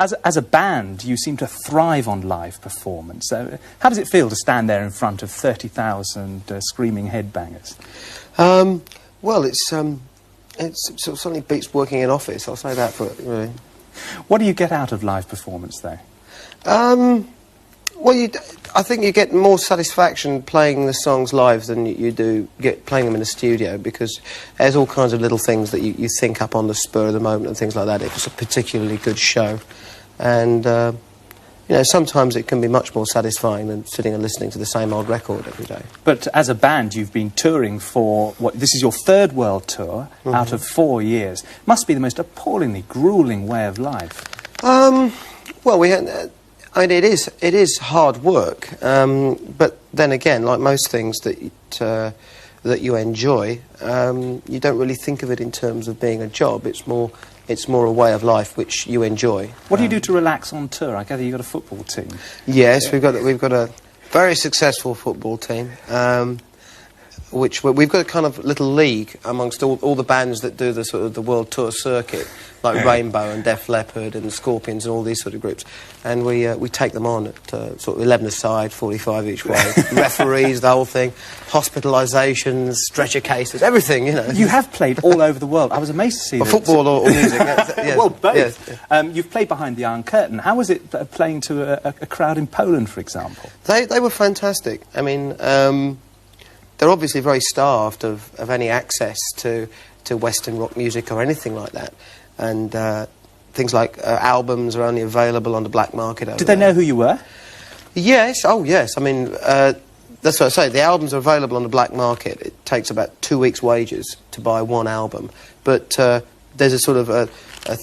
As a band, you seem to thrive on live performance. How does it feel to stand there in front of 30,000 screaming headbangers? Well, it certainly beats working in office, I'll say that for it, really. What do you get out of live performance, though? Well, I think you get more satisfaction playing the songs live than you do playing them in the studio, because there's all kinds of little things that you think up on the spur of the moment and things like that. If it's a particularly good show. And, you know, sometimes it can be much more satisfying than sitting and listening to the same old record every day. But as a band, you've been touring for, this is your third world tour out of 4 years. Must be the most appallingly gruelling way of life. Well, I mean, it is hard work, but then again, like most things that you enjoy, you don't really think of it in terms of being a job. It's more a way of life which you enjoy. What do you do to relax on tour? I gather you've got a football team. Yes, we've got a very successful football team. Which we've got a kind of little league amongst all the bands that do the sort of the world tour circuit, like Rainbow and Def Leppard and Scorpions and all these sort of groups, and we take them on at sort of 11 aside, 45 each way, referees, the whole thing, hospitalisations, stretcher cases, everything, you know. You have played all over the world. I was amazed to see that. Football or music. Yes. Well, both. Yes. You've played behind the Iron Curtain. How was it playing to a crowd in Poland, for example? They were fantastic. I mean, they're obviously very starved of any access to Western rock music or anything like that. And things like albums are only available on the black market over Did they know who you were? Yes, oh yes. I mean, that's what I say. The albums are available on the black market. It takes about 2 weeks' wages to buy one album. But there's a sort of a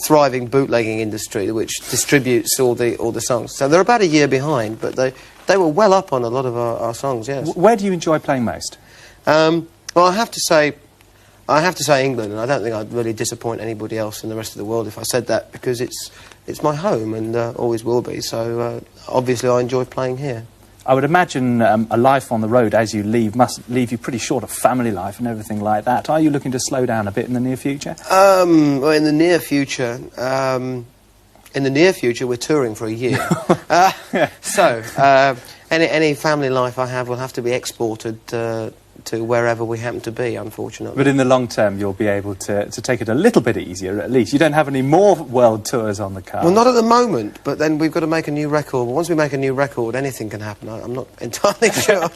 thriving bootlegging industry which distributes all the songs. So they're about a year behind, but they were well up on a lot of our songs, yes. Where do you enjoy playing most? Well, I have to say England, and I don't think I'd really disappoint anybody else in the rest of the world if I said that, because it's my home and always will be. So obviously I enjoy playing here. I would imagine a life on the road as you leave must leave you pretty short of family life and everything like that. Are you looking to slow down a bit in the near future? Well, in the near future, we're touring for a year. So any family life I have will have to be exported to wherever we happen to be, unfortunately. But in the long term, you'll be able to take it a little bit easier, at least. You don't have any more world tours on the cards. Well, not at the moment, but then we've got to make a new record. Once we make a new record, anything can happen. I'm not entirely sure.